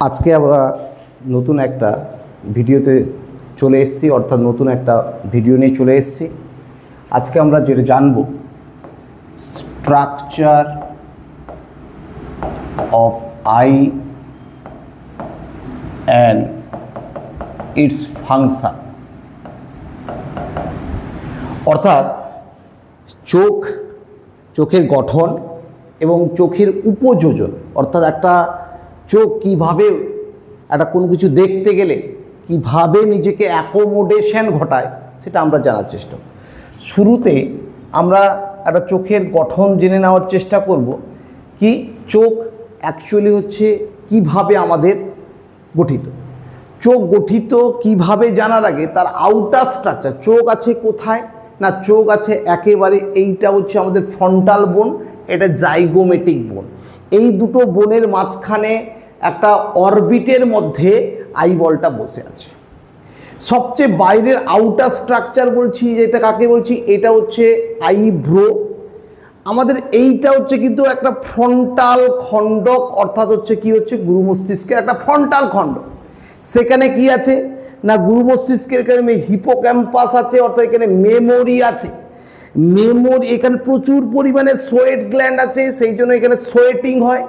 আজকে আমরা নতুন একটা ভিডিওতে চলে এসেছি, অর্থাৎ নতুন একটা ভিডিও নিয়ে চলে এসেছি। আজকে আমরা যেটা জানব, structure of I and it's function. অর্থাৎ চোখের গঠন এবং চোখের উপযোজন, অর্থাৎ একটা চোখ কীভাবে একটা কোনো কিছু দেখতে গেলে কিভাবে নিজেকে অ্যাকোমোডেশন ঘটায় সেটা আমরা জানার চেষ্টা করব। শুরুতে আমরা একটা চোখের গঠন জেনে নেওয়ার চেষ্টা করব। কি চোখ অ্যাকচুয়ালি হচ্ছে কিভাবে আমাদের গঠিত। চোখ গঠিত কিভাবে জানার আগে তার আউটার স্ট্রাকচার, চোখ আছে কোথায় না, চোখ আছে একেবারে এইটা হচ্ছে আমাদের ফ্রন্টাল বোন, এটা জাইগোমেটিক বোন। এই দুটো বোনের মাঝখানে একটা অরবিটের মধ্যে আইবলটা বসে আছে। সবচেয়ে বাইরের আউটার স্ট্রাকচার বলছি, যেটা কাকে বলছি, এটা হচ্ছে আইব্রো। আমাদের এইটা হচ্ছে কিন্তু একটা ফ্রন্টাল খণ্ডক, অর্থাৎ হচ্ছে কি হচ্ছে গুরু মস্তিষ্কের একটা ফ্রন্টাল খণ্ডক। সেখানে কি আছে না, গুরু মস্তিষ্কের এখানে হিপোক্যাম্পাস আছে, অর্থাৎ এখানে মেমোরি আছে। মেমোরি এখানে প্রচুর পরিমাণে সোয়েট গ্ল্যান্ড আছে, সেই জন্য এখানে সোয়েটিং হয়।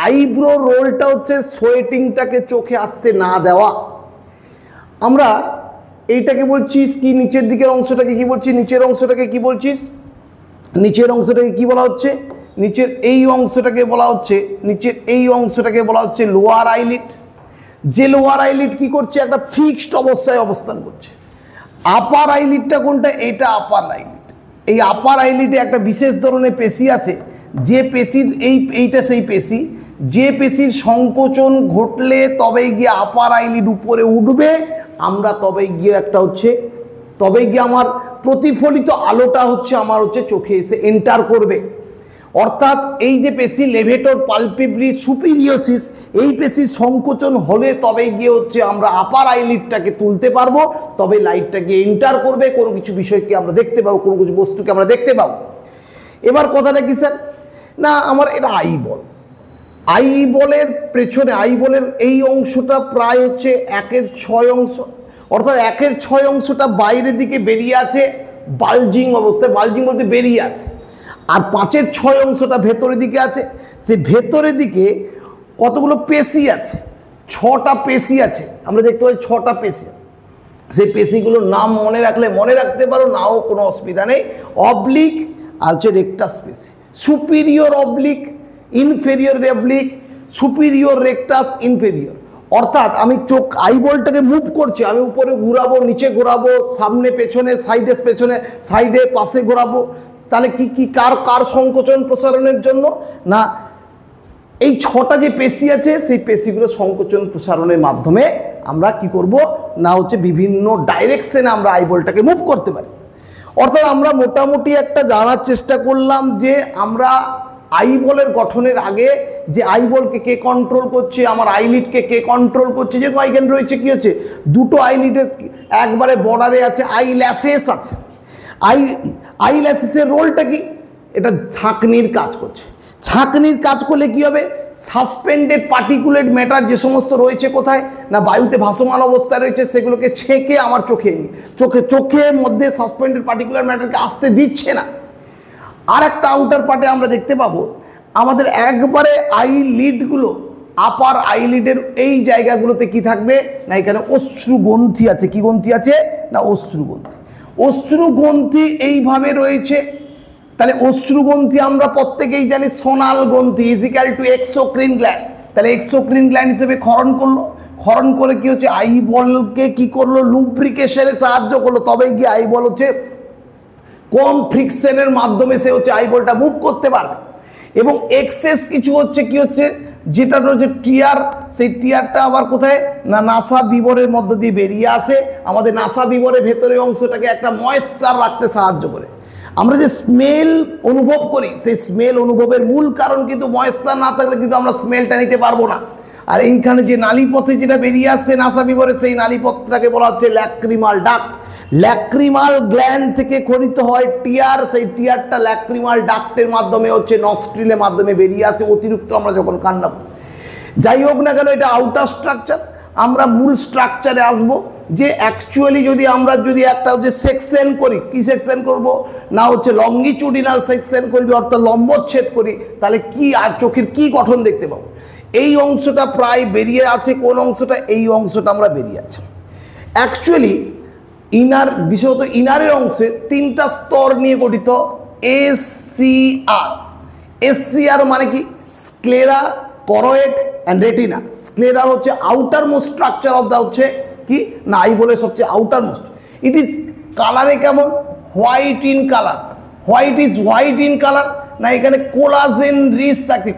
আইব্রো রোলটা হচ্ছে সোয়েটিংটাকে চোখে আসতে না দেওয়া। আমরা এইটাকে বলছিস কি, নিচের দিকের অংশটাকে কি বলছি, নিচের অংশটাকে কি বলছিস, নিচের অংশটাকে কি বলা হচ্ছে, নিচের এই অংশটাকে বলা হচ্ছে, নিচের এই অংশটাকে বলা হচ্ছে লোয়ার আইলিড। যে লোয়ার আইলিড কি করছে, একটা ফিক্সড অবস্থায় অবস্থান করছে। আপার আইলিডটা কোনটা, এটা আপার আইলিড। এই আপার আইলিডে একটা বিশেষ ধরনের পেশি আছে, যে পেশির এইটা সেই পেশি, যে পেশির সংকোচন ঘটলে তবেই গিয়ে আপার আইলিড উপরে উঠবে, আমরা তবেই গিয়ে একটা হচ্ছে, তবেই গিয়ে আমার প্রতিফলিত আলোটা হচ্ছে আমার হচ্ছে চোখে এসে এন্টার করবে। অর্থাৎ এই যে পেশি লেভেটর পালপেব্রি সুপিরিয়সিস, এই পেশির সংকোচন হলে তবেই গিয়ে হচ্ছে আমরা আপার আইলিডটাকে তুলতে পারবো, তবে লাইটটা গিয়ে এন্টার করবে, কোনো কিছু বিষয়কে আমরা দেখতে পাবো, কোনো কিছু বস্তুকে আমরা দেখতে পাবো। এবার কথাটা কি স্যার না, আমার এটা আইবল। আইবলের পেছনে, আইবলের এই অংশটা প্রায় হচ্ছে 1/6 অংশ, অর্থাৎ 1/6 অংশটা বাইরের দিকে বেরিয়ে আছে বালজিং অবস্থায়, বালজিং বলতে বেরিয়ে আছে। আর 5/6 অংশটা ভেতরের দিকে আছে। সেই ভেতরের দিকে কতগুলো পেশি আছে, 6টা পেশি আছে। আমরা দেখতে পাই 6টা পেশি। সেই পেশিগুলোর নাম মনে রাখলে মনে রাখতে পারো, নাও কোনো অসুবিধা নেই। অবলিক আর হচ্ছে রেকটাস পেশি, superior oblique, inferior oblique, superior rectus, inferior. অর্থাৎ আমি চোখ আইবলটাকে মুভ করছি, আমি উপরে ঘোরাবো, নিচে ঘোরাবো, সামনে পেছনে, সাইডে পেছনে, সাইডে পাশে ঘোরাবো। তাহলে কি কি কার কার সংকোচন প্রসারণের জন্য না, এই 6টা যে পেশি আছে সেই পেশিগুলো সংকোচন প্রসারণের মাধ্যমে আমরা কি করব না হচ্ছে বিভিন্ন ডাইরেকশনে আমরা আইবলটাকে মুভ করতে পারি। অর্থাৎ আমরা মোটামুটি একটা জানার চেষ্টা করলাম যে আমরা আইবলের গঠনের আগে যে আইবলকে কে কন্ট্রোল করছে, আমার আইলিডকে কে কন্ট্রোল করছে। যে এখানে রয়েছে কি হচ্ছে, দুটো আইলিডের একবারে বর্ডারে আছে আইল্যাশেস আছে। আইল্যাশেসের রোলটা কি, এটা ছাঁকনির কাজ করছে। ছাঁকনির কাজ করলে কি হবে, সাসপেন্ডেড পার্টিকুলেট ম্যাটার যে সমস্ত রয়েছে কোথায় না বায়ুতে ভাসমান অবস্থায় রয়েছে, সেগুলোকে ছেঁকে আমার চোখে নিয়ে চোখের মধ্যে সাসপেন্ডেড পার্টিকুলার ম্যাটারকে আসতে দিচ্ছে না। আর একটা আউটার পার্টে আমরা দেখতে পাবো আমাদের একবারে আইলিডগুলো, আপার আইলিডের এই জায়গাগুলোতে কি থাকবে না, এখানে অশ্রুগ্রন্থি আছে। কি গ্রন্থি আছে না, অশ্রুগ্রন্থি। অশ্রুগ্রন্থি এইভাবে রয়েছে। তাহলে অশ্রুগ্রন্থি আমরা প্রত্যেকেই জানি সোনাল গ্রন্থি ইজিক্যাল টু এক্সোক্রিন গ্ল্যান্ড। তাহলে এক্সোক্রিন গ্ল্যান্ড হিসেবে ক্ষরণ করলো, ক্ষরণ করে কি হচ্ছে আইবলকে কি করলো, লুব্রিকেশনে সাহায্য করলো, তবেই গিয়ে আইবল হচ্ছে কম ফ্রিকশনের মাধ্যমে সে হচ্ছে আইবলটা মুভ করতে পারবে। এবং এক্সেস কিছু হচ্ছে কি হচ্ছে, যেটা হচ্ছে টিয়ার, সেই টিয়ারটা আবার কোথায় না নাসা বিবরের মধ্য দিয়ে বেরিয়ে আসে। আমাদের নাসা বিবরের ভেতরের অংশটাকে একটা ময়েশ্চার রাখতে সাহায্য করে। আমরা যে স্মেল অনুভব করি, সেই স্মেল অনুভবের মূল কারণ কিন্তু ময়েশ্চার না থাকলে কিন্তু আমরা স্মেলটা নিতে পারবো না। আর এইখানে যে নালীপথে যেটা বেরিয়ে আসছে নাসা বিবরে, সেই নালীপথটাকে বলা হচ্ছে ল্যাক্রিমাল ডাক্ট। ল্যাক্রিমাল গ্ল্যান্ড থেকে খরিত হয় টিয়ার, সেই টিয়ারটা ল্যাক্রিমাল ডাক্টের মাধ্যমে হচ্ছে নস্ট্রিলের মাধ্যমে বেরিয়ে আসে অতিরিক্ত আমরা যখন কান্না করি। যাই হোক না কেন এটা আউটার স্ট্রাকচার। আমরা মূল স্ট্রাকচারে আসবো যে অ্যাকচুয়ালি আমরা যদি একটা হচ্ছে সেকশন করি, কি সেকশন করব না হচ্ছে লঙ্গিচুডিনাল সেকশন করবি অর্থাৎ লম্বচ্ছেদ করি, তাহলে কি আর চোখের কি গঠন দেখতে পাবো। এই অংশটা প্রায় বেরিয়ে আছে, কোন অংশটা, এই অংশটা আমরা বেরিয়ে আছে। অ্যাকচুয়ালি ইনার, বিশেষত ইনারের অংশে তিনটা স্তর নিয়ে গঠিত এসসিআর। এসসিআর মানে কি, স্ক্লেরা, করয়েড অ্যান্ড রেটিনা। স্ক্লেরার হচ্ছে outer most structure of the হচ্ছে কি না আই বলে সবচেয়ে আউটার মোস্ট। ইট ইজ কালারে কেমন, white in colour. White is white in colour না, এখানে কোলাজেন রিচ থাকছে,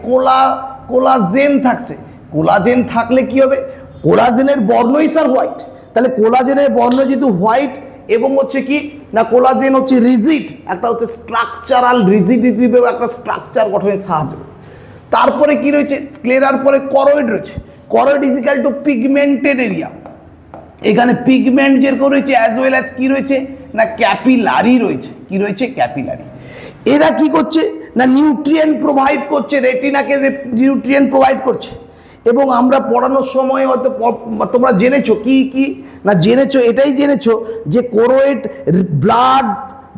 কোলাজেন থাকছে। কোলাজেন থাকলে কি হবে, কোলাজেনের বর্ণই স্যার হোয়াইট। তাহলে কোলাজেনের বর্ণ যেহেতু হোয়াইট এবং হচ্ছে কি না কোলাজেন হচ্ছে রিজিড, একটা হচ্ছে স্ট্রাকচারাল রিজিডিটি একটা স্ট্রাকচার গঠনে সাহায্য। তারপরে কি রয়েছে, স্ক্লেরার পরে করয়েড রয়েছে। Choroid is equal to pigmented area. এখানে পিগমেন্ট যেরকম রয়েছে অ্যাজ ওয়েল অ্যাজ কি রয়েছে না ক্যাপিলারি রয়েছে। কি রয়েছে, ক্যাপিলারি। এরা কি করছে না নিউট্রিয়েন্ট প্রোভাইড করছে, রেটিনাকে নিউট্রিয়েন্ট প্রোভাইড করছে। এবং আমরা পড়ানোর সময় হয়তো তোমরা জেনেছো কি কি না জেনেছো, এটাই জেনেছো যে করয়েড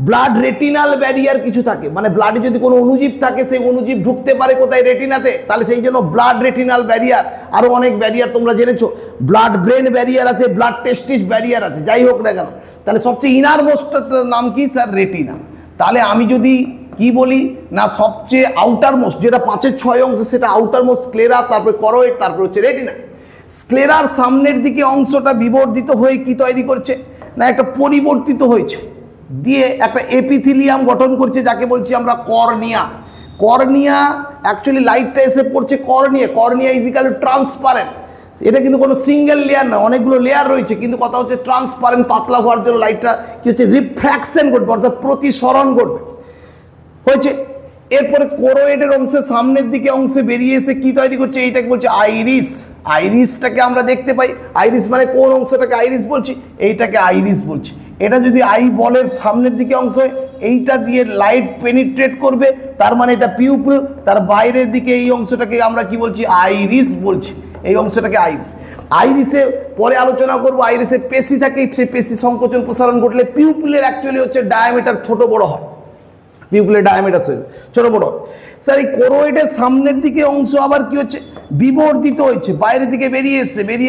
ব্লাড রেটিনাল ব্যারিয়ার কিছু থাকে, মানে ব্লাডে যদি কোনো অণুজীব থাকে সেই অণুজীব ঢুকতে পারে কোথায়, রেটিনাতে, তাহলে সেই জন্য ব্লাড রেটিনাল ব্যারিয়ার। আরও অনেক ব্যারিয়ার তোমরা জেনেছো, ব্লাড ব্রেন ব্যারিয়ার আছে, ব্লাড টেস্টিস ব্যারিয়ার আছে। যাই হোক না কেন, তাহলে সবচেয়ে ইনার মোস্টটার নাম কি স্যার, রেটিনা। তাহলে আমি যদি কি বলি না সবচেয়ে আউটার মোস্ট যেটা 5-এর 6 অংশ সেটা আউটার মোস্ট স্ক্লেরা, তারপরে করয়েড, তারপরে হচ্ছে রেটিনা। স্ক্লেরার সামনের দিকে অংশটা বিবর্ধিত হয়ে কি তৈরি করছে না একটা পরিবর্তিত হয়েছে, দিয়ে একটা এপিথিলিয়াম গঠন করছে যাকে বলছি আমরা কর্নিয়া। কর্নিয়া অ্যাকচুয়ালি লাইটটা এসে পড়ছে cornea. Cornea is equal two transparent. এটা কিন্তু কোনো সিঙ্গেল লেয়ার নয়, অনেকগুলো লেয়ার রয়েছে, কিন্তু কথা হচ্ছে ট্রান্সপারেন্ট, পাতলা হওয়ার জন্য লাইটটা কি হচ্ছে রিফ্র্যাকশন ঘটবে অর্থাৎ প্রতিসরণ ঘটবে হয়েছে। এরপরে কোরোয়েডের অংশে সামনের দিকে অংশে বেরিয়ে এসে কি তৈরি করছে, এইটাকে বলছে আইরিস। আইরিসটাকে আমরা দেখতে পাই, আইরিস মানে কোন অংশটাকে আইরিস বলছি, এইটাকে আইরিস বলছি। এটা যদি আই বলের সামনের দিকে অংশ হয়, এইটা দিয়ে লাইট পেনিট্রেট করবে, তার মানে এটা পিউপিল। তার বাইরের দিকে এই অংশটাকে আমরা কি বলছি, আইরিস বলছি। এই অংশটাকে আইরিস। আইরিসে পরে আলোচনা করবো, আইরিসে পেশি থাকে, সেই পেশি সংকোচন প্রসারণ ঘটলে পিউপিলের অ্যাকচুয়ালি হচ্ছে ডায়ামিটার ছোট বড় হয়, পিউপিলের ডায়ামিটার ছোট বড়। স্যার এই কোরোয়েডের সামনের দিকে অংশ আবার কি হচ্ছে, বিবর্ধিত হয়েছে, বাইরের দিকে বেরিয়ে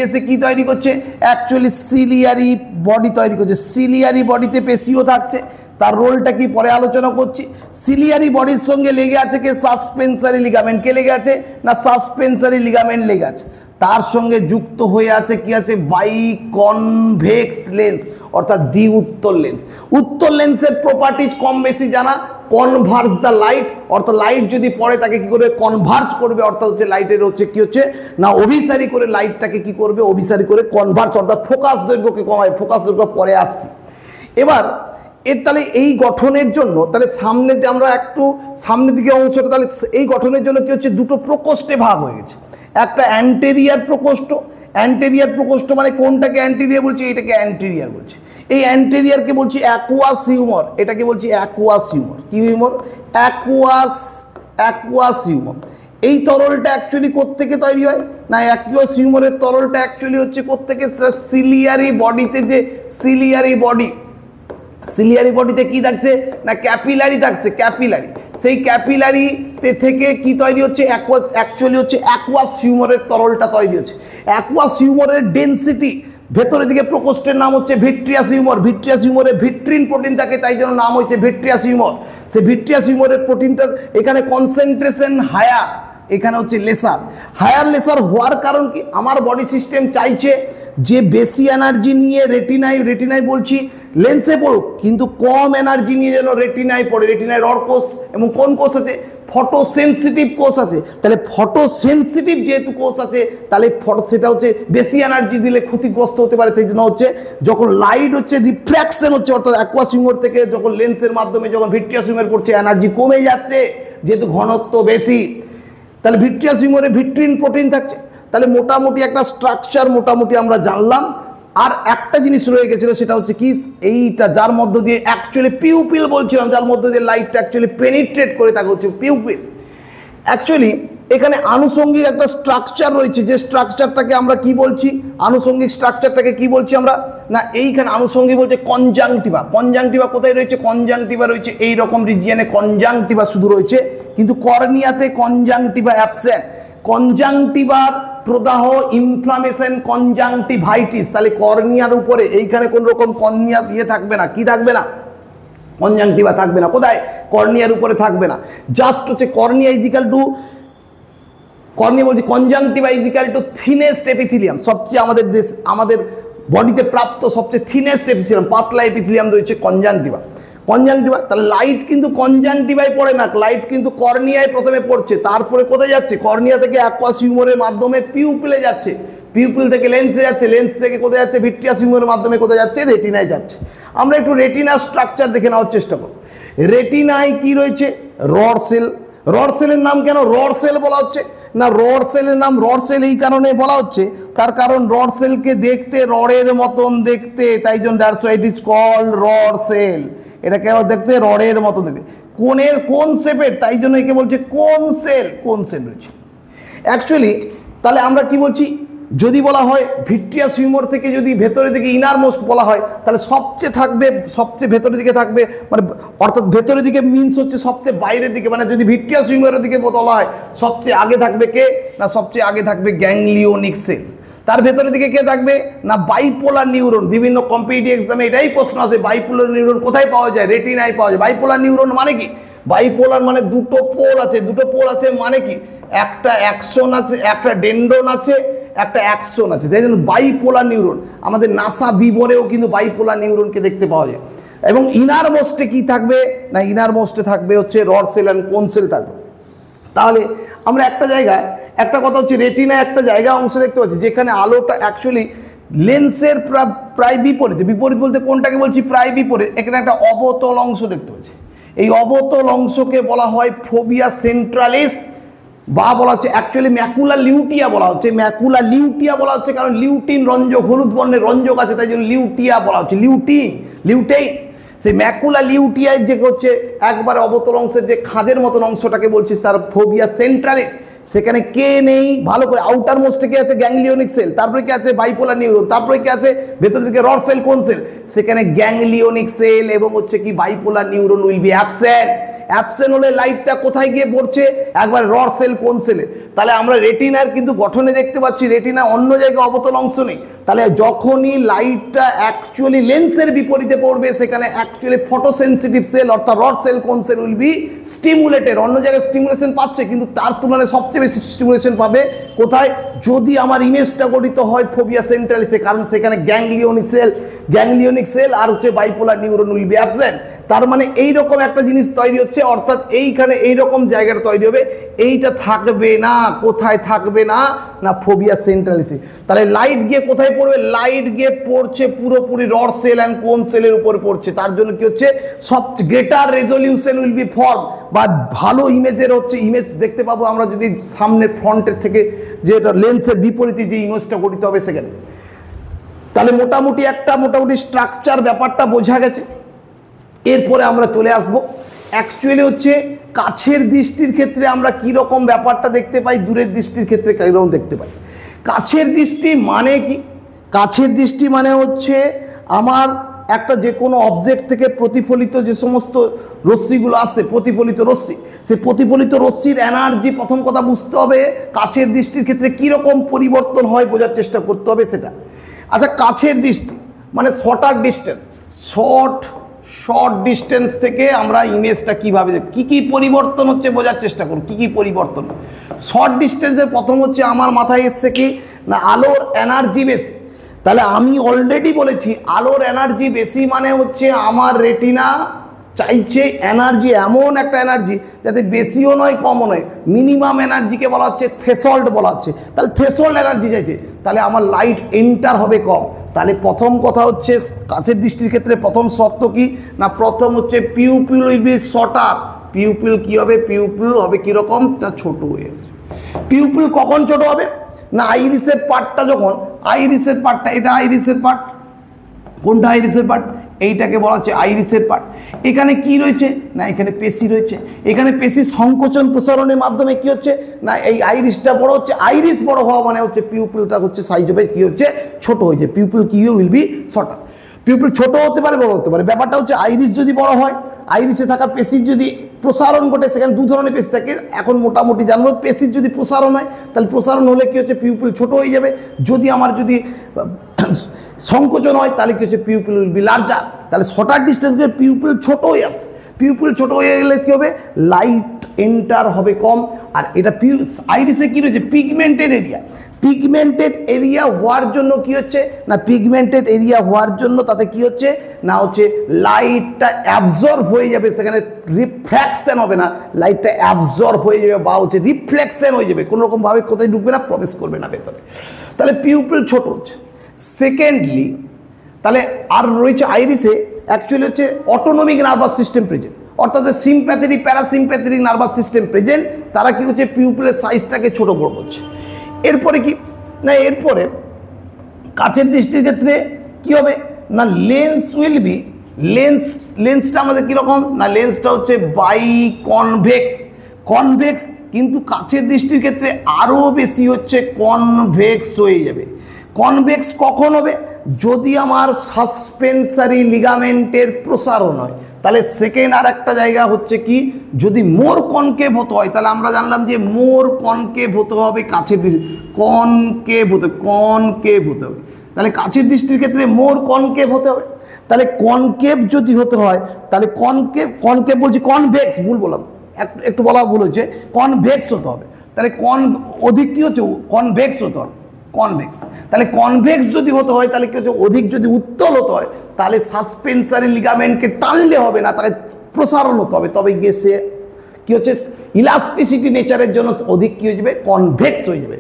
এসে কি তৈরি করছে, অ্যাকচুয়ালি সিলিয়ারি বডি তৈরি করছে। সিলিয়ারি বডিতে পেশিও থাকছে, তার রোলটা কি পরে আলোচনা করছি। সিলিয়ারি বডির সঙ্গে লেগে আছে কে, সাসপেন্সারি লিগামেন্ট। কে লেগে আছে না সাসপেন্সারি লিগামেন্ট লেগে আছে। তার সঙ্গে যুক্ত হয়ে আছে কি আছে, বাইকনভেক্স লেন্স অর্থাৎ দ্বি উত্তল লেন্স। উত্তল লেন্সের প্রপার্টিজ কম বেশি জানা, কনভার্জ দ্য লাইট অর্থাৎ লাইট যদি পড়ে তাকে কি করবে, কনভার্জ করবে, অর্থাৎ হচ্ছে লাইটের হচ্ছে কি হচ্ছে না অভিসারী করে লাইটটাকে কি করবে, অভিসারী করে কনভার্জ অর্থাৎ ফোকাস দৈর্ঘ্যকে কমায়। ফোকাস দৈর্ঘ্য পরে আসছি। এবার এর তাহলে এই গঠনের জন্য তাহলে সামনের দিকে আমরা একটু সামনের দিকে অংশটা তাহলে এই গঠনের জন্য কি হচ্ছে, দুটো প্রকোষ্ঠে ভাগ হয়ে গেছে। একটা অ্যান্টেরিয়ার প্রকোষ্ঠ। অ্যান্টেরিয়ার প্রকোষ্ঠ মানে কোনটাকে অ্যান্টেরিয়ার বলছি, এটাকে অ্যান্টেরিয়ার বলছি। এই অ্যান্টেরিয়ারকে বলছি অ্যাকুয়াস হিউমার, এটাকে বলছি অ্যাকুয়াস হিউমার। কি হিউমার, অ্যাকুয়াস হিউমার। এই তরলটা অ্যাকচুয়ালি কোত্থেকে তৈরি হয় না, অ্যাকুয়াস হিউমারের তরলটা অ্যাকচুয়ালি হচ্ছে কোত্থেকে, সিলিয়ারি বডিতে যে সিলিয়ারি বডিতে কি থাকছে না ক্যাপিলারি থাকছে, ক্যাপিলারি। সেই ক্যাপিলারিতে থেকে কি তৈরি হচ্ছে, অ্যাকচুয়ালি হচ্ছে অ্যাকুয়াস হিউমারের তরলটা তৈরি হচ্ছে। অ্যাকুয়াস হিউমারের ডেনসিটি ভেতরের দিকে প্রকোষ্ঠের নাম হচ্ছে ভিট্রিয়াস হিউমার। ভিট্রিয়াস হিউমারে ভিট্রিন প্রোটিন থাকে, তাই জন্য নাম হচ্ছে ভিট্রিয়াস হিউমার। সেই ভিট্রিয়াস হিউমারের প্রোটিনটার এখানে কনসেন্ট্রেশন হায়ার, এখানে হচ্ছে লেসার। হায়ার লেসার হওয়ার কারণ কি, আমার বডি সিস্টেম চাইছে যে বেশি এনার্জি নিয়ে রেটিনায় বলছি লেন্সে পড়ুক, কিন্তু কম এনার্জি নিয়ে যেন রেটিনায় পড়ে। রেটিনায় রড কোষ এবং কোন কোষ আছে, ফটো সেন্সিটিভ কোষ আছে। তাহলে ফটো সেন্সিটিভ যেহেতু কোষ আছে, তাহলে সেটা হচ্ছে বেশি এনার্জি দিলে ক্ষতিগ্রস্ত হতে পারে। সেই জন্য হচ্ছে যখন লাইট হচ্ছে রিফ্র্যাকশন হচ্ছে অর্থাৎ অ্যাকুয়াস হিউমার থেকে যখন লেন্সের মাধ্যমে যখন ভিট্রিয়াস হিউমার পড়ছে, এনার্জি কমে যাচ্ছে যেহেতু ঘনত্ব বেশি। তাহলে ভিট্রিয়াস হিউমারে ভিট্রিন প্রোটিন থাকছে। তাহলে মোটামুটি একটা স্ট্রাকচার মোটামুটি আমরা জানলাম। আর একটা জিনিস রয়ে গেছিল, সেটা হচ্ছে কি, এইটা যার মধ্য দিয়ে অ্যাকচুয়ালি পিউপিল বলছিলাম, যার মধ্য দিয়ে লাইটটা অ্যাকচুয়ালি পেনিট্রেট করে, তাকে হচ্ছে পিউপিল। অ্যাকচুয়ালি এখানে আনুষঙ্গিক একটা স্ট্রাকচার রয়েছে, যে স্ট্রাকচারটাকে আমরা কি বলছি, আনুষঙ্গিক স্ট্রাকচারটাকে কি বলছি আমরা, না এইখানে আনুষঙ্গিক বলছে কনজাংটিভা। কনজাংটিভা কোথায় রয়েছে, কনজাংটিভা রয়েছে এই রকম রিজিয়নে, কনজাংটিভা শুধু রয়েছে, কিন্তু কর্নিয়াতে কনজাংটিভা অ্যাবসেন্ট। কনজাংটিভার প্রদাহ, ইনফ্লামেশন, কনজাংটিভাইটিস, তাহলে কর্নিয়ার উপরে এইখানে কোন রকম কর্নিয়া দিয়ে থাকবে না, কি থাকবে না, কনজাংটিভা থাকবে না। কোথায়, কর্নিয়ার উপরে থাকবে না, জাস্ট হচ্ছে কর্নিয়া ইজিক্যাল টু, কর্নিয়া বলছি conjunctiva is equal to thinnest epithelium, সবচেয়ে আমাদের বডিতে প্রাপ্ত সবচেয়ে থিনেস্ট এপিথিলিয়াম, পাতলা এপিথিলিয়াম রয়েছে কনজাংটিভা। কনজাংটিভা, তাহলে লাইট কিন্তু কনজাংটিভায় পড়ে না, লাইট কিন্তু কর্নিয়ায় প্রথমে পড়ছে, তারপরে কোথায় যাচ্ছে, কর্নিয়া থেকে অ্যাকুয়াস হিউমারের মাধ্যমে পিউপিলে যাচ্ছে, পিউপিল থেকে লেন্সে যাচ্ছে, লেন্স থেকে কোথায় যাচ্ছে, ভিট্রিয়াস হিউমারের মাধ্যমে কোথায় যাচ্ছে, রেটিনায় যাচ্ছে। আমরা একটু রেটিনার স্ট্রাকচার দেখে নেওয়ার চেষ্টা করব। রেটিনায় কি রয়েছে, রড সেল। রড সেলের নাম কেন রড সেল বলা হচ্ছে, না রড সেলের নাম রড সেল এই কারণে বলা হচ্ছে, তার কারণ রড সেলকে দেখতে রডের মতন দেখতে, তাই জন্য that's why it is called rod cell. এটাকে আবার দেখতে রডের মতো দেখতে, কোনের কোন শেপের, তাই জন্য একে বলছে কোন সেল, কোন সেল রয়েছে অ্যাকচুয়ালি। তাহলে আমরা কি বলছি, যদি বলা হয় ভিট্রিয়াস হিউমার থেকে যদি ভেতরের দিকে ইনার মোস্ট বলা হয়, তাহলে সবচেয়ে থাকবে, সবচেয়ে ভেতরের দিকে থাকবে, মানে অর্থাৎ ভেতরের দিকে মিনস হচ্ছে সবচেয়ে বাইরের দিকে, মানে যদি ভিট্রিয়াস হিউমারের দিকে বলা হয় সবচেয়ে আগে থাকবে কে, না সবচেয়ে আগে থাকবে গ্যাংলিওনিক সেল। তার ভেতরের দিকে কে থাকবে, না বাইপোলার নিউরন। বিভিন্ন কম্পিটিটিভ এক্সামে এটাই প্রশ্ন আসে, বাইপোলার নিউরন কোথায় পাওয়া যায়, রেটিনায় পাওয়া যায়। বাইপোলার নিউরন মানে কি, বাইপোলার মানে দুটো পোল আছে, দুটো পোল আছে মানে কি, একটা অ্যাকশন আছে, একটা ডেন্ড্রন আছে, একটা অ্যাকশন আছে, তাই জন্য বাইপোলার নিউরন। আমাদের নাসা বিবরেও কিন্তু বাইপোলার নিউরনকে দেখতে পাওয়া যায়। এবং ইনার মোস্টে কি থাকবে, না ইনার মোস্টে থাকবে হচ্ছে রড সেল অ্যান্ড কোন সেল থাকবে। তাহলে আমরা একটা জায়গায়, একটা কথা হচ্ছে রেটিনা একটা জায়গা অংশ দেখতে পাচ্ছি যেখানে আলোটা অ্যাকচুয়ালি লেন্সের প্রায় বিপরীতে, বিপরীত বলতে কোনটাকে বলছি, প্রায় বিপরীত। এখানে একটা অবতল অংশ দেখতে পাচ্ছি, এই অবতল অংশকে বলা হয় ফোবিয়া সেন্ট্রালিস, বা বলা হচ্ছে অ্যাকচুয়ালি ম্যাকুলা লিউটিয়া বলা হচ্ছে। ম্যাকুলা লিউটিয়া বলা হচ্ছে কারণ লিউটিন রঞ্জক, হলুদ বর্ণের রঞ্জক আছে, তাই জন্য লিউটিয়া বলা হচ্ছে, লিউটেইন। সেই ম্যাকুলা লিউটিয়ার যে হচ্ছে একবারে অবতল অংশের যে খাঁজের মতন অংশটাকে বলছিস, তার ফোবিয়া সেন্ট্রালিস। সেখানে কে নেই ভালো করে, আউটার মোস্টে কে আছে, গ্যাংলিওনিক সেল, তারপরে কে আছে বাইপোলার নিউরন, তারপরে কে আছে ভেতর দিকে রড সেল, কোন সেল, সেখানে গ্যাংলিওনিক সেল এবং হচ্ছে কি bipolar neuron will be absent. Absent হলে লাইটটা কোথায় গিয়ে পড়ছে, একবার রড সেল, কোন সেলে। তাহলে আমরা রেটিনার কিন্তু গঠনে দেখতে পাচ্ছি রেটিনা অন্য জায়গায় অবতল অংশ নেই। তাহলে যখনই লাইটটা অ্যাকচুয়ালি লেন্সের বিপরীতে পড়বে, সেখানে অ্যাকচুয়ালি ফটোসেন্সিটিভ সেল অর্থাৎ রড সেল, কোন সেল উইল বি স্টিমুলেটেড। অন্য জায়গায় স্টিমুলেশন পাচ্ছে, কিন্তু তার তুলনায় সবচেয়ে বেশি স্টিমুলেশন পাবে কোথায়, যদি আমার ইমেজটা গঠিত হয় ফোবিয়া সেন্ট্রালিসে, কারণ সেখানে গ্যাংলিওনিক সেল আর হচ্ছে bipolar neuron will be absent. তার মানে এইরকম একটা জিনিস তৈরি হচ্ছে, অর্থাৎ এইখানে এইরকম জায়গাটা তৈরি হবে, এইটা থাকবে না, কোথায় থাকবে না, না ফোবিয়া সেন্ট্রালিসে। তাহলে লাইট গিয়ে কোথায় পড়বে, লাইট গিয়ে পড়ছে পুরোপুরি রড সেল অ্যান্ড কোন সেলের উপর পড়ছে। তার জন্য কি হচ্ছে, সবচেয়ে greater resolution will be form, বা ভালো ইমেজের হচ্ছে ইমেজ দেখতে পাবো আমরা যদি সামনে ফ্রন্টের থেকে, যেটা লেন্সের বিপরীতে যে ইমেজটা গঠিত হবে সেখানে। তাহলে মোটামুটি স্ট্রাকচার ব্যাপারটা বোঝা গেছে। এরপরে আমরা চলে আসবো অ্যাকচুয়ালি হচ্ছে কাছের দৃষ্টির ক্ষেত্রে আমরা কীরকম ব্যাপারটা দেখতে পাই, দূরের দৃষ্টির ক্ষেত্রে কীরকম দেখতে পাই। কাছের দৃষ্টি মানে কি, কাছের দৃষ্টি মানে হচ্ছে আমার একটা যে কোনো অবজেক্ট থেকে প্রতিফলিত যে সমস্ত রশ্মিগুলো আসছে, প্রতিফলিত রশ্মি, সেই প্রতিফলিত রশ্মির এনার্জি প্রথম কথা বুঝতে হবে, কাছের দৃষ্টির ক্ষেত্রে কীরকম পরিবর্তন হয় বোঝার চেষ্টা করতে হবে সেটা। আচ্ছা, কাছের দৃষ্টি মানে শর্টার ডিস্টেন্স, শর্ট ডিস্টেন্স থেকে আমরা ইমেজটা কীভাবে দেখি, কী পরিবর্তন হচ্ছে বোঝার চেষ্টা করুন, কী পরিবর্তন। শর্ট ডিস্টেন্সের প্রথম হচ্ছে আমার মাথায় এসছে কি, না আলোর এনার্জি বেশি। তাহলে আমি অলরেডি বলেছি আলোর এনার্জি বেশি মানে হচ্ছে আমার রেটিনা চাইছে এনার্জি, এমন একটা এনার্জি যাতে বেশিও নয় কমও নয়, মিনিমাম এনার্জিকে বলা হচ্ছে থ্রেশহোল্ড বলা হচ্ছে। তাহলে থ্রেশহোল্ড এনার্জি চাইছে, তাহলে আমার লাইট এন্টার হবে কম। তাহলে প্রথম কথা হচ্ছে কাছের দৃষ্টির ক্ষেত্রে প্রথম শর্ত কি, না প্রথম হচ্ছে pupil will be shorter. Pupil কী হবে, পিউপিল হবে কীরকম, তা ছোটো হয়ে আসবে। পিউপিল কখন ছোট হবে, না আইরিসের পার্টটা যখন, আইরিসের পার্টটা, এটা আইরিসের পার্ট, কোনটা আইরিসের পার্ট? এইটাকে বলা হচ্ছে আইরিসের পার্ট। এখানে কি রয়েছে না এখানে পেশি রয়েছে। এখানে পেশি সংকোচন প্রসারণের মাধ্যমে কি হচ্ছে না এই আইরিসটা বড় হচ্ছে। আইরিস বড় হওয়া মানে হচ্ছে পিউপিলটা হচ্ছে সাইজ হবে কি হচ্ছে ছোট হয়েছে। পিউপিল কি উইল বি শর্টার। পিউপিল ছোট হতে পারে বড় হতে পারে। ব্যাপারটা হচ্ছে আইরিস যদি বড় হয়, আইরিসে থাকা পেশির যদি প্রসারণ ঘটে, সেখানে দু ধরনের পেশি থাকে এখন মোটামুটি জানবো। পেশির যদি প্রসারণ হয় তাহলে প্রসারণ হলে কি হচ্ছে পিউপিল ছোট হয়ে যাবে। যদি আমার যদি সংকোচন হয় তাহলে কি হচ্ছে পিউপিল উইল বি লার্জার। তাহলে শর্টার ডিস্টেন্স গেলে পিউপিল ছোট হয়ে আসে। পিউপিল ছোট হয়ে গেলে কী হবে লাইট এন্টার হবে কম। আর এটা আইরিসে কী রয়েছে পিগমেন্টেড এরিয়া। পিগমেন্টেড এরিয়া হওয়ার জন্য কি হচ্ছে না পিগমেন্টেড এরিয়া হওয়ার জন্য তাতে কি হচ্ছে না হচ্ছে লাইটটা অ্যাবজর্ব হয়ে যাবে, সেখানে রিফ্র্যাকশন হবে না, লাইটটা অ্যাবজর্ব হয়ে যাবে বা হচ্ছে রিফ্লেকশন হয়ে যাবে, কোনোরকমভাবে কোথায় ঢুকবে না, প্রবেশ করবে না ভেতরে। তাহলে পিউপিল ছোট হচ্ছে। সেকেন্ডলি তাহলে আর রয়েছে আইরিসে অ্যাকচুয়ালি হচ্ছে অটোনমিক নার্ভাস সিস্টেম প্রেজেন্ট, অর্থাৎ sympathetic parasympathetic nervous system present. তারা কি হচ্ছে পিউপিলের সাইজটাকে ছোট বড় করছে। এরপরে কি না এরপরে কাচের দৃষ্টির ক্ষেত্রে কি হবে না লেন্স উইল বি লেন্সটা আমাদের কীরকম না লেন্সটা হচ্ছে বাইকনভেক্স কনভেক্স, কিন্তু কাচের দৃষ্টির ক্ষেত্রে আরও বেশি হচ্ছে কনভেক্স হয়ে যাবে। কনভেক্স কখন হবে যদি আমার সাসপেন্সারি লিগামেন্টের প্রসারণ হয়। তাহলে সেকেন্ড আর একটা জায়গা হচ্ছে কি যদি মোর কনকেভ হতে হয় তাহলে আমরা জানলাম যে মোর কনকেভ হতে হবে কাছের দৃষ্টি কনকেভ হতে হবে। তাহলে কাছের দৃষ্টির ক্ষেত্রে মোর কনকেভ হতে হবে। তাহলে কনকেভ যদি হতে হয় তাহলে কনকেভ বলছি কনভেক্স ভুল বললাম, একটু বলা ভুল হচ্ছে, কনভেক্স হতে হবে। তাহলে অধিক কী হচ্ছে কনভেক্স হতে হবে কনভেক্স। তাহলে কনভেক্স যদি হতে হয় তাহলে কি হচ্ছে অধিক যদি উত্তল হতে হয় তাহলে সাসপেন্সারি লিগামেন্টকে টানলে হবে না, তাকে প্রসারণ হতে হবে, তবে গিয়ে সে কী হচ্ছে ইলাস্টিসিটি নেচারের জন্য অধিক কী হয়ে যাবে কনভেক্স হয়ে যাবে।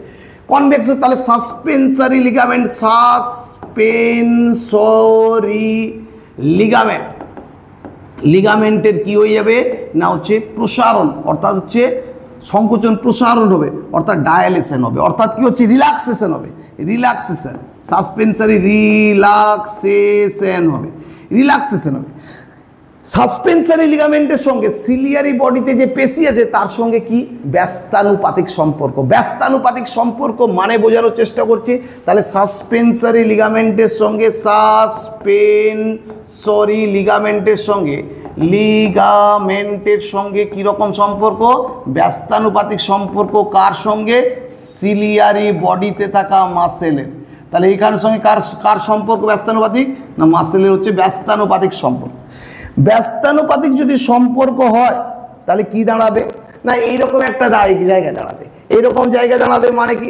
কনভেক্স তাহলে সাসপেন্সারি লিগামেন্টের কি হয়ে যাবে না হচ্ছে প্রসারণ, অর্থাৎ হচ্ছে সংকোচন প্রসারণ হবে, অর্থাৎ ডায়ালেশন হবে, অর্থাৎ কি হচ্ছে রিল্যাক্সেশন হবে। সাসপেন্সারি রিল্যাক্সেশন হবে। সাসপেন্সারি লিগামেন্টের সঙ্গে সিলিয়ারি বডিতে যে পেশি আছে তার সঙ্গে কি ব্যস্তানুপাতিক সম্পর্ক মানে বোঝানোর চেষ্টা করছি। তাহলে সাসপেন্সারি লিগামেন্টের সঙ্গে লিগামেন্টের সঙ্গে কীরকম সম্পর্ক ব্যস্তানুপাতিক সম্পর্ক। কার সঙ্গে সিলিয়ারি বডিতে থাকা মাসেলের। তাহলে এইখানের সঙ্গে কার সম্পর্ক ব্যস্তানুপাতিক না মাসেলের হচ্ছে ব্যস্তানুপাতিক সম্পর্ক। ব্যস্তানুপাতিক যদি সম্পর্ক হয় তাহলে কি দাঁড়াবে না এইরকম একটা জায়গায় দাঁড়াবে। এইরকম জায়গায় দাঁড়াবে মানে কি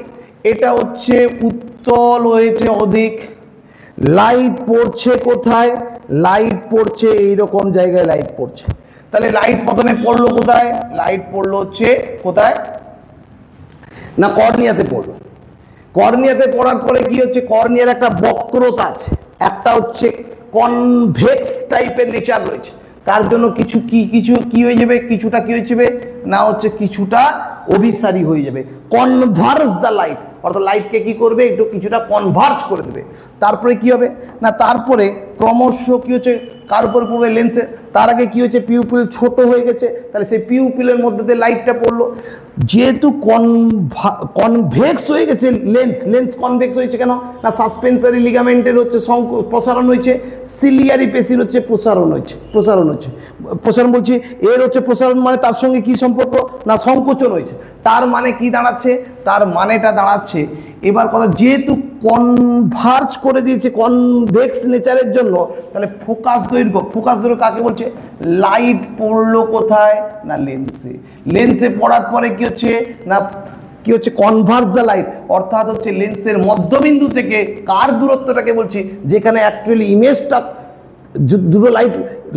এটা হচ্ছে উত্তল হয়েছে অধিক, লাইট পড়ছে কোথায় লাইট পড়ছে এইরকম জায়গায় লাইট পড়ছে। তাহলে লাইট প্রথমে পড়লো কোথায় লাইট পড়লো হচ্ছে কোথায় না কর্নিয়াতে পড়লো। কর্নিয়াতে পড়ার পরে কি হচ্ছে কর্নিয়ার একটা বক্রতা আছে, একটা হচ্ছে কনভেক্স টাইপের নেচার রয়েছে, তার জন্য কিছু কি হয়ে যাবে কিছুটা কি হয়ে যাবে না হচ্ছে কিছুটা অভিসারী হয়ে যাবে। কনভার্স দ্য লাইট, অর্থাৎ লাইটকে কি করবে একটু কিছুটা কনভার্জ করে দেবে। তারপরে কি হবে না তারপরে ক্রমশ কি হচ্ছে কার উপর পড়বে লেন্সে। তার আগে কি হচ্ছে পিউপিল ছোট হয়ে গেছে, তাহলে সেই পিউপিলের মধ্যে দিয়ে লাইটটা পড়লো। যেহেতু কনভেক্স হয়ে গেছে লেন্স কনভেক্স হয়েছে কেন না সাসপেন্সারি লিগামেন্টের হচ্ছে প্রসারণ হয়েছে, সিলিয়ারি পেশির হচ্ছে প্রসারণ বলছি এর হচ্ছে প্রসারণ মানে তার সঙ্গে কি সম্পর্ক না সংকোচন হয়েছে। তার মানে কি দাঁড়াচ্ছে তার মানেটা দাঁড়াচ্ছে এবার কথা যেহেতু কনভার্জ করে দিয়েছে কনভেক্স নেচারের জন্য তাহলে ফোকাস দৈর্ঘ্য কাকে বলছে লাইট পড়লো কোথায় না লেন্সে পড়ার পরে কি হচ্ছে কনভার্জ দ্য লাইট, অর্থাৎ হচ্ছে লেন্সের মধ্যবিন্দু থেকে কার দূরত্বটাকে বলছি যেখানে অ্যাকচুয়ালি ইমেজটা দুটো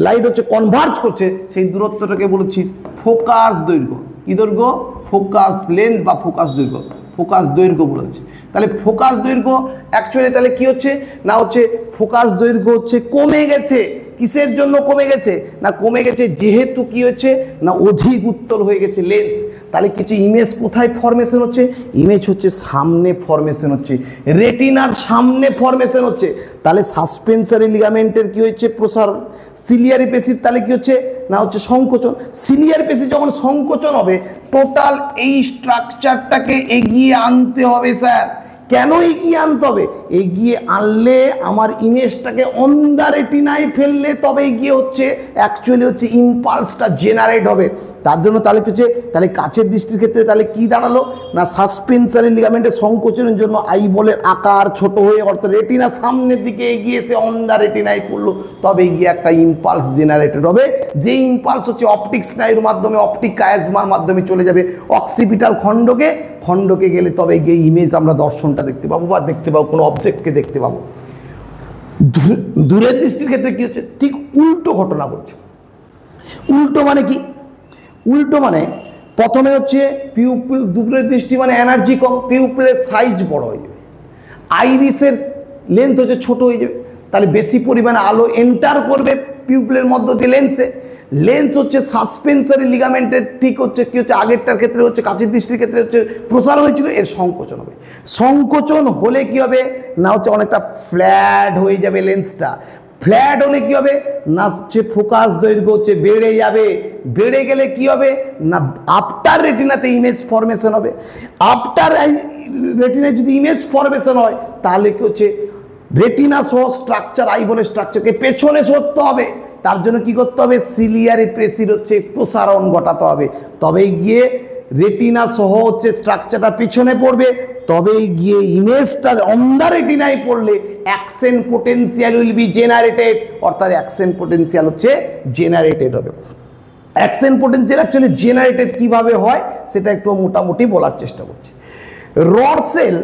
লাইট হচ্ছে কনভার্জ করছে সেই দূরত্বটাকে বলছি ফোকাস দৈর্ঘ্য। কি দৈর্ঘ্য ফোকাস লেন্থ বা ফোকাস দৈর্ঘ্য বলেছে। তাহলে ফোকাস দৈর্ঘ্য অ্যাকচুয়ালি তাহলে কি হচ্ছে না হচ্ছে ফোকাস দৈর্ঘ্য হচ্ছে কমে গেছে, কিসের জন্য কমে গেছে? না কমে গেছে যেহেতু কি হচ্ছে না অধিক উত্তল হয়ে গেছে লেন্স। তাহলে কিছু ইমেজ কোথায় ফরমেশন হচ্ছে? ইমেজ হচ্ছে সামনে ফরমেশন হচ্ছে, রেটিনার সামনে ফরমেশন হচ্ছে। তাহলে সাসপেন্সারি লিগামেন্টের কি হচ্ছে? প্রসারণ। সিলিয়ারি পেশির তাহলে কি হচ্ছে? না হচ্ছে সংকোচন। সিলিয়ারি পেশি যখন সংকোচন হবে টোটাল এই স্ট্রাকচারটাকে এগিয়ে আনতে হবে স্যার। কেন এগিয়ে আনতে হবে? এগিয়ে আনলে আমার ইমেজটাকে অন দ্য রেটিনায় ফেললে তবে এগিয়ে হচ্ছে অ্যাকচুয়ালি হচ্ছে ইম্পালসটা জেনারেট হবে। তার জন্য তাহলে কি হচ্ছে? তাহলে কাছের দৃষ্টির ক্ষেত্রে তাহলে কি দাঁড়ালো? না সাসপেন্সারি লিগামেন্টের সংকোচনের জন্য আইবলের আকার ছোট হয়ে অর্থাৎ রেটিনা সামনের দিকে এগিয়ে এসে অন দ্য রেটিনায় পড়লো, তবে গিয়ে একটা ইম্পালস জেনারেটেড হবে। যে ইম্পালস হচ্ছে অপটিক স্নায়ুর মাধ্যমে অপটিক কায়াজমার মাধ্যমে চলে যাবে অক্সিপিটাল খণ্ডকে গেলে তবে গিয়ে ইমেজ আমরা দর্শনটা দেখতে পাবো বা দেখতে পাবো কোনো অবজেক্টকে দেখতে পাবো। দূরের দৃষ্টির ক্ষেত্রে কি হচ্ছে? ঠিক উল্টো ঘটনা ঘটছে। উল্টো মানে কি? উল্টো মানে প্রথমে হচ্ছে পিউপিল, দূরের দৃষ্টি মানে এনার্জি কম, পিউপিলের সাইজ বড় হয়ে যাবে, আইরিসের লেন্থ হচ্ছে ছোট হয়ে যাবে, তাহলে বেশি পরিমাণে আলো এন্টার করবে পিউপিলের মধ্য দিয়ে লেন্সে। লেন্স হচ্ছে সাসপেন্সারি লিগামেন্টের ঠিক হচ্ছে কি হচ্ছে আগেরটার ক্ষেত্রে হচ্ছে কাছের দৃষ্টির ক্ষেত্রে হচ্ছে প্রসারণ হয়েছিল, এর সংকোচন হবে। সংকোচন হলে কি হবে? না হচ্ছে অনেকটা ফ্ল্যাট হয়ে যাবে লেন্সটা। ফ্ল্যাট হলে কি হবে? না হচ্ছে ফোকাস দৈর্ঘ্য হচ্ছে বেড়ে যাবে। বেড়ে গেলে কি হবে? না আফটার রেটিনাতে ইমেজ ফরমেশন হবে। আফটার রেটিনায় যদি ইমেজ ফরমেশন হয় তাহলে কি হচ্ছে রেটিনা সহ স্ট্রাকচার আইবলের স্ট্রাকচারকে পেছনে সরতে হবে। তার জন্য কি করতে হবে? সিলিয়ারি পেশির হচ্ছে প্রসারণ ঘটাতে হবে, তবেই গিয়ে রেটিনা সহ হচ্ছে স্ট্রাকচারটা পিছনে পড়বে, তবেই গিয়ে ইমেজটা অন দ্য রেটিনায় পড়লে action potential will be generated, অর্থাৎ অ্যাকশন পোটেনশিয়াল হচ্ছে জেনারেটেড হবে। অ্যাকশন পোটেনশিয়াল অ্যাকচুয়ালি জেনারেটেড কিভাবে হয় সেটা একটু মোটামুটি বলার চেষ্টা করছি। রড সেল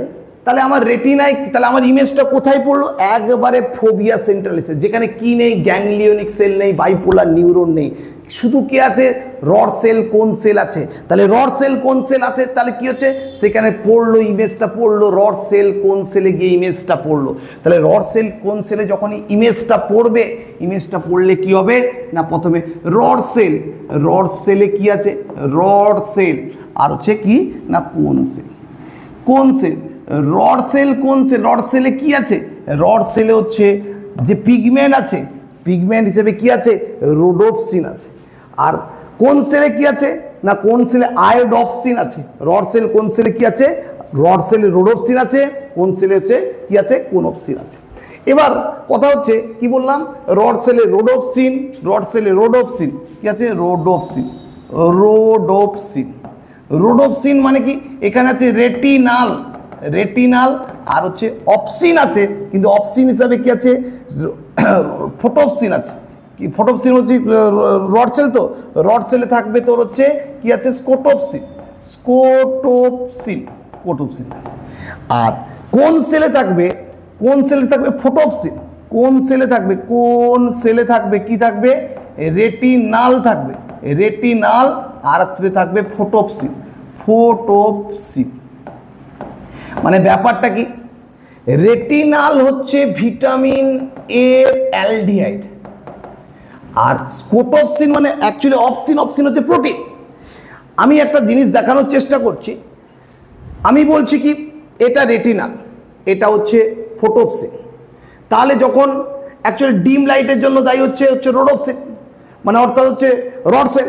তাহলে আমার রেটিনায়, তাহলে আমার ইমেজটা কোথায় পড়লো? একবারে ফোবিয়া সেন্ট্রালিসে, যেখানে কি নেই? গ্যাংলিওনিক সেল নেই, বাইপোলার নিউরন নেই, শুধু কি আছে? রড সেল কোন সেল আছে। তাহলে রড সেল কোন সেল আছে, তাহলে কি হচ্ছে? সেখানে পড়লো ইমেজটা পড়লো, রড সেল কোন সেলে গিয়ে ইমেজটা পড়লো। তাহলে রড সেল কোন সেলে যখনই ইমেজটা পড়বে, ইমেজটা পড়লে কি হবে? না প্রথমে রড সেলে কি আছে? রড সেল আর হচ্ছে কি না কোন সেল। কোন সেল? রড সেল কোন সেল? রড সেলে কি আছে? রড সেলে হচ্ছে যে পিগমেন্ট আছে, পিগমেন্ট হিসেবে কি আছে? রোডোপসিন আছে। আর কোন সেলে কি আছে? না কোন সেলে আয়োডপসিন আছে। রড সেল কোন সেলে কি আছে? রড সেলে রোডোপসিন আছে, কোন সেলে হচ্ছে কি আছে? কোনপসিন আছে। এবার কথা হচ্ছে কি বললাম? রড সেলে রোডোপসিন, রড সেলে রোডোপসিন কি আছে? রোডোপসিন মানে কি? এখানে আছে রেটিনাল আর হচ্ছে অপসিন আছে, কিন্তু অপসিন হিসাবে কি আছে? ফোটোপসিন আছে। কি ফোটোপসিন হচ্ছে রড সেল, তো রড সেলে থাকবে তোর হচ্ছে কি আছে? স্কোটোপসিন। আর কোন সেলে থাকবে? ফোটোপসিন। কোন সেলে থাকবে কি থাকবে? রেটিনাল থাকবে, রেটিনাল আর থাকবে ফোটোপসিন। মানে ব্যাপারটা কি? রেটিনাল হচ্ছে ভিটামিন এ অ্যালডিহাইড, আর স্কোটোপসিন মানে অ্যাকচুয়ালি অপসিন হচ্ছে প্রোটিন। আমি একটা জিনিস দেখানোর চেষ্টা করছি। আমি বলছি কি এটা রেটিনাল, এটা হচ্ছে ফোটোপসিন। তাহলে যখন অ্যাকচুয়ালি ডিম লাইটের জন্য দায়ী হচ্ছে রোডোপসিন, মানে অর্থাৎ হচ্ছে রড সেল।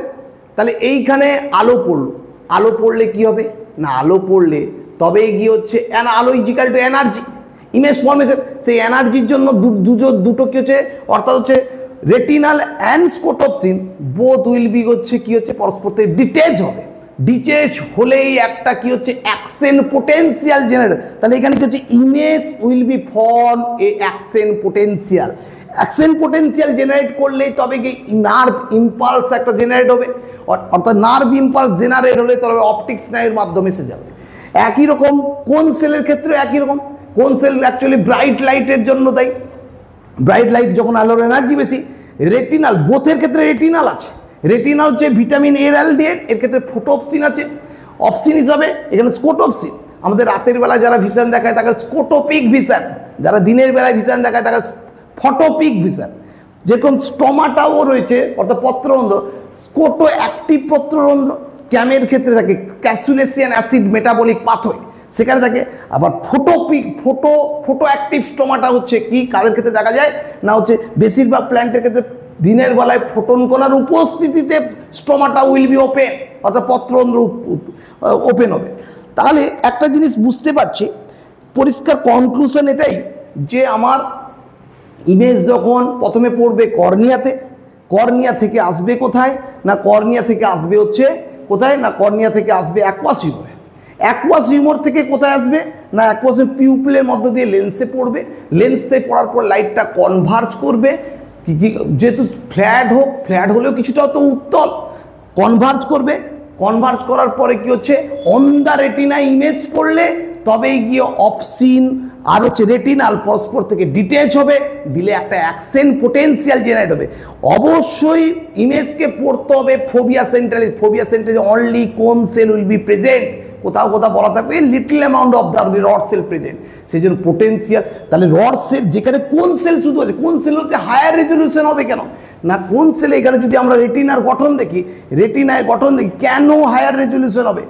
তাহলে এইখানে আলো পড়লে কি হবে? না আলো পড়লে তবেই গিয়ে হচ্ছে আলো is equal to energy, image formation. সেই এনার্জির জন্য দুটো কি হচ্ছে? অর্থাৎ হচ্ছে retinal and scotopsin both will be হচ্ছে কি হচ্ছে? পরস্পর থেকে ডিটেচ হবে। ডিটেচ হলেই একটা কি হচ্ছে? Action potential generate. তাহলে এখানে কি হচ্ছে? Image will be form A action potential. Action potential generate করলেই তবে কি নার্ভ ইম্পালস একটা জেনারেট হবে, অর্থাৎ নার্ভ ইম্পালস জেনারেট হলে তবে অপটিক স্নায়ুর মাধ্যমে এসে যাবে। একই রকম কোন সেলের ক্ষেত্রে একই রকম। কোন সেল অ্যাকচুয়ালি ব্রাইট লাইটের জন্য দায়ী। ব্রাইট লাইট যখন আলোর এনার্জি বেশি, রেটিনাল বোথের ক্ষেত্রে রেটিনাল আছে। রেটিনাল হচ্ছে ভিটামিন এ অ্যালডিহাইড, এর ক্ষেত্রে ফোটোপসিন আছে। অপসিন হিসাবে এখানে স্কোটোপসিন। আমাদের রাতের বেলা যারা ভিশন দেখায় তাকে স্কোটোপিক ভিশন, যারা দিনের বেলায় ভিশন দেখায় তাকে ফটোপিক ভিশন। যেরকম স্টোমাটাও রয়েছে অর্থাৎ পত্ররন্ধ্র, স্কোটো অ্যাক্টিভ পত্ররন্ধ্র ক্যামের ক্ষেত্রে থাকে, ক্যাসুলেসিয়ান অ্যাসিড মেটাবলিক পাথওয়ে সেখানে থাকে। আবার ফোটো অ্যাক্টিভ স্টোমাটা হচ্ছে কি কাদের ক্ষেত্রে দেখা যায় না হচ্ছে বেশিরভাগ প্ল্যান্টের ক্ষেত্রে দিনের বেলায় ফোটন কণার উপস্থিতিতে স্টোমাটা উইল বি ওপেন, অর্থাৎ পত্ররন্ধ্র ওপেন হবে। তাহলে একটা জিনিস বুঝতে পারছি, পরিষ্কার কনক্লুশন এটাই যে আমার ইমেজ যখন প্রথমে পড়বে কর্নিয়াতে, কর্নিয়া থেকে আসবে কোথায় না কর্নিয়া থেকে আসবে হচ্ছে কোথায় না কর্নিয়া থেকে আসবে অ্যাকুয়াস হিউমারে, অ্যাকুয়াস হিউমার থেকে কোথায় আসবে না অ্যাকুয়াস পিউপিলের মধ্য দিয়ে লেন্সে পড়বে, লেন্সে পড়ার পর লাইটটা কনভার্জ করবে, যেহেতু ফ্ল্যাট হলেও কিছুটা তো উত্তল, কনভার্জ করবে, কনভার্জ করার পরে কি হচ্ছে অন দ্য রেটিনা ইমেজ পড়লে তবেই গিয়ে অপসিন আর হচ্ছে রেটিনাল পরস্পর থেকে ডিটেচ হবে, দিলে একটা অ্যাকশন পোটেন্সিয়াল জেনারেট হবে। অবশ্যই ইমেজকে পড়তে হবে phobia centrally, phobia centrally only কোন সেল উইল বি প্রেজেন্ট, কোথাও বলা থাকবে little amount of the rod cell present, সেই জন্য পোটেন্সিয়াল। তাহলে রড সেল যেখানে কোন সেল শুধু আছে, কোন সেল হচ্ছে হায়ার রেজলিউশন হবে কেন না কোন সেলে, এখানে যদি আমরা রেটিনার গঠন দেখি, রেটিনায় গঠন দেখি কেন হায়ার রেজলিউশন হবে,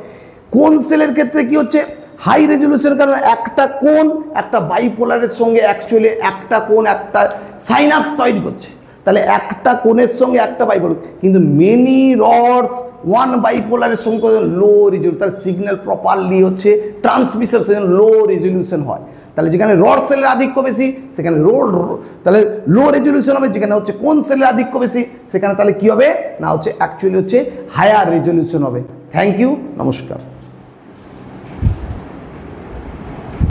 কোন সেলের ক্ষেত্রে কি হচ্ছে হাই রেজলিউশন, কারণ একটা কোণ একটা বাইপোলারের সঙ্গে অ্যাকচুয়ালি একটা কোণ একটা সাইনাপস তৈরি করছে, তাহলে একটা কোণের সঙ্গে একটা বাইপোলার, কিন্তু মেনি রডস ওয়ান বাইপোলারের সঙ্গে লো রেজলিউশন, তাহলে সিগন্যাল প্রপারলি হচ্ছে ট্রান্সমিশন সেখানে লো রেজলিউশন হয়। তাহলে যেখানে রড সেলের আধিক্য বেশি সেখানে তাহলে লো রেজলিউশন হবে, যেখানে হচ্ছে কোন সেলের আধিক্য বেশি সেখানে তাহলে কি হবে না হচ্ছে অ্যাকচুয়ালি হচ্ছে হায়ার রেজলিউশন হবে। থ্যাংক ইউ, নমস্কার।